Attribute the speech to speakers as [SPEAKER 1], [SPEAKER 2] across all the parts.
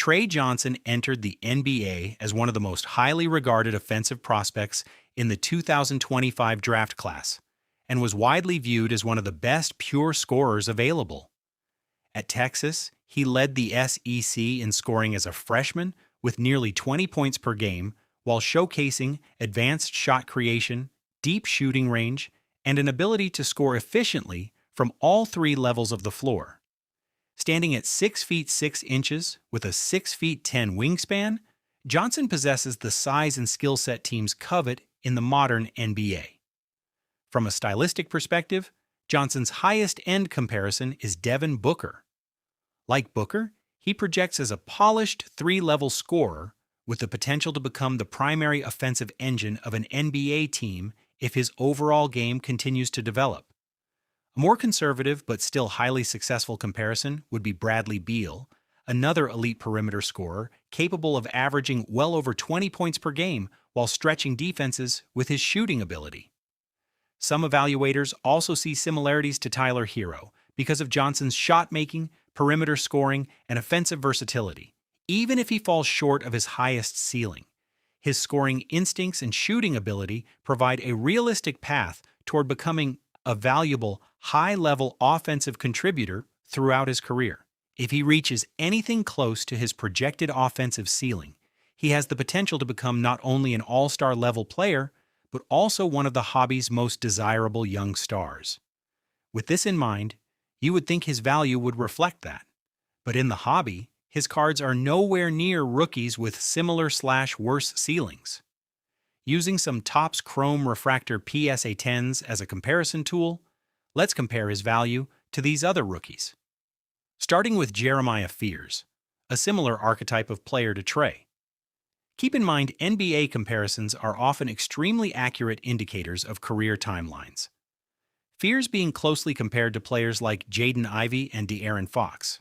[SPEAKER 1] Tre Johnson entered the NBA as one of the most highly regarded offensive prospects in the 2025 draft class and was widely viewed as one of the best pure scorers available. At Texas, he led the SEC in scoring as a freshman with nearly 20 points per game while showcasing advanced shot creation, deep shooting range, and an ability to score efficiently from all three levels of the floor. Standing at 6 feet 6 inches with a 6 feet 10 wingspan, Johnson possesses the size and skill set teams covet in the modern NBA. From a stylistic perspective, Johnson's highest-end comparison is Devin Booker. Like Booker, he projects as a polished three-level scorer with the potential to become the primary offensive engine of an NBA team if his overall game continues to develop. A more conservative but still highly successful comparison would be Bradley Beal, another elite perimeter scorer capable of averaging well over 20 points per game while stretching defenses with his shooting ability. Some evaluators also see similarities to Tyler Hero because of Johnson's shot-making, perimeter scoring, and offensive versatility, even if he falls short of his highest ceiling. His scoring instincts and shooting ability provide a realistic path toward becoming a valuable, high-level offensive contributor throughout his career. If he reaches anything close to his projected offensive ceiling, he has the potential to become not only an all-star level player, but also one of the hobby's most desirable young stars. With this in mind, you would think his value would reflect that. But in the hobby, his cards are nowhere near rookies with similar/worse ceilings. Using some Topps Chrome Refractor PSA 10s as a comparison tool, let's compare his value to these other rookies. Starting with Jeremiah Fears, a similar archetype of player to Tre. Keep in mind, NBA comparisons are often extremely accurate indicators of career timelines. Fears being closely compared to players like Jaden Ivey and De'Aaron Fox.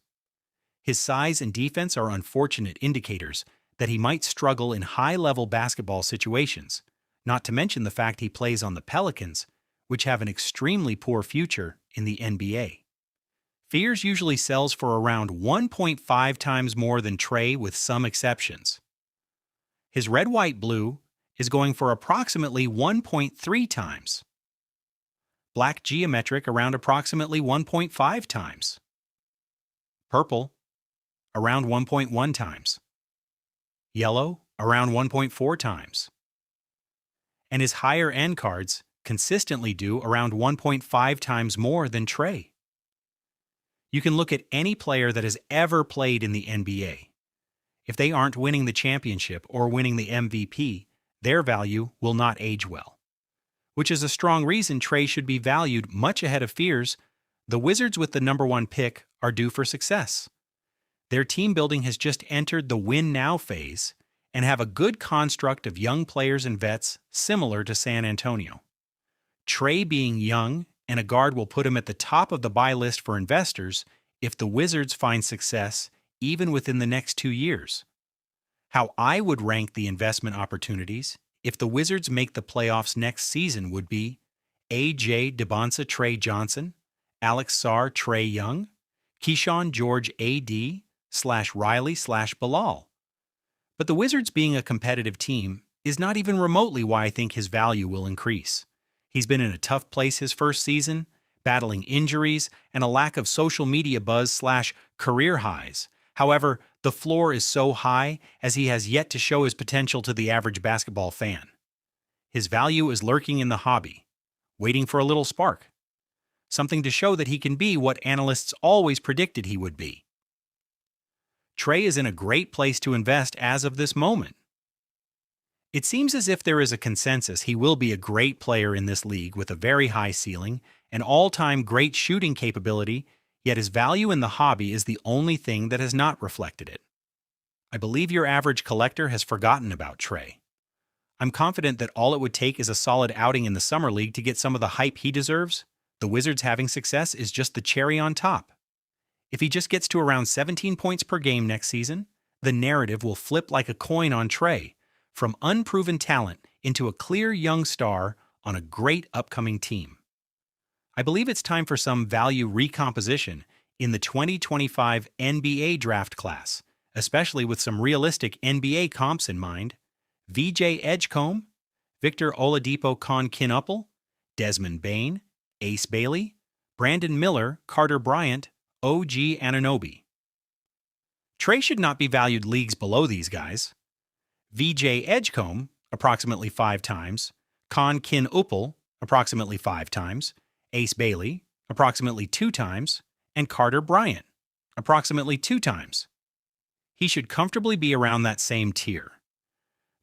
[SPEAKER 1] His size and defense are unfortunate indicators that he might struggle in high-level basketball situations, not to mention the fact he plays on the Pelicans, which have an extremely poor future in the NBA. Fears usually sells for around 1.5 times more than Tre with some exceptions. His red-white-blue is going for approximately 1.3 times. Black geometric around approximately 1.5 times. Purple around 1.1 times. Yellow around 1.4 times. And his higher-end cards consistently do around 1.5 times more than Tre. You can look at any player that has ever played in the NBA. If they aren't winning the championship or winning the MVP, their value will not age well. Which is a strong reason Tre should be valued much ahead of Fears. The Wizards with the #1 pick are due for success. Their team building has just entered the win-now phase and have a good construct of young players and vets similar to San Antonio. Tre being young and a guard will put him at the top of the buy list for investors if the Wizards find success even within the next 2 years. How I would rank the investment opportunities if the Wizards make the playoffs next season would be A.J. Debonsa Tre Johnson, Alex Sarr Trae Young, Keyshawn George AD/Riley/Bilal. But the Wizards being a competitive team is not even remotely why I think his value will increase. He's been in a tough place his first season, battling injuries and a lack of social media buzz/career highs. However, the floor is so high as he has yet to show his potential to the average basketball fan. His value is lurking in the hobby, waiting for a little spark. Something to show that he can be what analysts always predicted he would be. Tre is in a great place to invest as of this moment. It seems as if there is a consensus he will be a great player in this league with a very high ceiling, an all-time great shooting capability, yet his value in the hobby is the only thing that has not reflected it. I believe your average collector has forgotten about Tre. I'm confident that all it would take is a solid outing in the Summer League to get some of the hype he deserves. The Wizards having success is just the cherry on top. If he just gets to around 17 points per game next season, the narrative will flip like a coin on Tre, from unproven talent into a clear young star on a great upcoming team. I believe it's time for some value recomposition in the 2025 NBA draft class, especially with some realistic NBA comps in mind: VJ Edgecombe, Victor Oladipo Kinuple, Desmond Bain, Ace Bailey, Brandon Miller, Carter Bryant, OG Anunoby. Tre should not be valued leagues below these guys. VJ Edgecombe, approximately 5 times, Kinuple, approximately 5 times, Ace Bailey, approximately 2 times, and Carter Bryant, approximately 2 times. He should comfortably be around that same tier.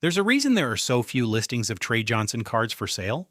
[SPEAKER 1] There's a reason there are so few listings of Tre Johnson cards for sale.